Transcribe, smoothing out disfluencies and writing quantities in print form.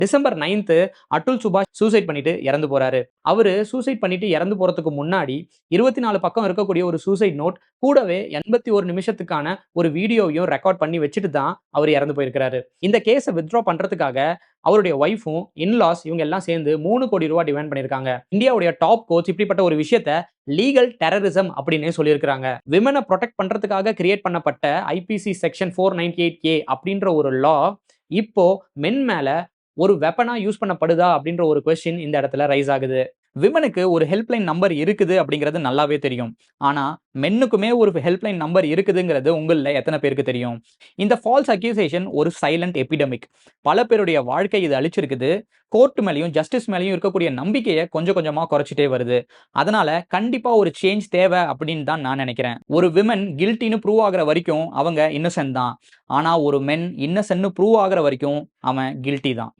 December 9th Atul சுபாஷ் suicide பண்ணிட்டு இறந்து போறாரு. அவரு சூசைட் பண்ணிட்டு இறந்து போறதுக்கு முன்னாடி 24 பக்கம் இருக்கக்கூடிய ஒரு சூசைட் நோட் கூடவே 81 நிமிஷத்துக்கான ஒரு வீடியோவையும் ரெக்கார்ட் பண்ணி வச்சுட்டு தான் அவர் இறந்து போயிருக்கிறாரு. இந்த கேஸை வித்ட்ரா பண்றதுக்காக அவருடைய ஒய்ஃபும் இன்லாஸ் இவங்க எல்லாம் சேர்ந்து 3 கோடி ரூபாய் டிமாண்ட் பண்ணிருக்காங்க. இந்தியாவுடைய டாப் கோச் இப்படிப்பட்ட ஒரு விஷயத்தை லீகல் டெரரிசம் அப்படின்னே சொல்லியிருக்காங்க. விமனை ப்ரொடெக்ட் பண்றதுக்காக கிரியேட் பண்ணப்பட்ட ஐபிசி செக்ஷன் 498A அப்படின்ற ஒரு லா இப்போ மென் மேல ஒரு வெப்பனா யூஸ் பண்ணப்படுதா அப்படின்ற ஒரு கொஸ்டின் இந்த இடத்துல ரைஸ் ஆகுது. விமனுக்கு ஒரு ஹெல்ப்லைன் நம்பர் இருக்குது அப்படிங்கிறது நல்லாவே தெரியும். ஆனா மென்னுக்குமே ஒரு ஹெல்ப்லைன் நம்பர் இருக்குதுங்கிறது உங்களில் எத்தனை பேருக்கு தெரியும்? இந்த ஃபால்ஸ் அக்யூசேஷன் ஒரு சைலண்ட் எபிடமிக். பல பேருடைய வாழ்க்கை இது அழிச்சிருக்குது. கோர்ட் மேலேயும் ஜஸ்டிஸ் மேலேயும் இருக்கக்கூடிய நம்பிக்கையை கொஞ்சம் கொஞ்சமா குறைச்சிட்டே வருது. அதனால கண்டிப்பா ஒரு சேஞ்ச் தேவை அப்படின்னு தான் நான் நினைக்கிறேன். ஒரு விமன் கில்ட்டின்னு ப்ரூவ் ஆகிற வரைக்கும் அவங்க இன்னசென்ட் தான். ஆனா ஒரு மென் இன்னசென்ட்னு ப்ரூவ் ஆகிற வரைக்கும் அவன் கில்ட்டி தான்.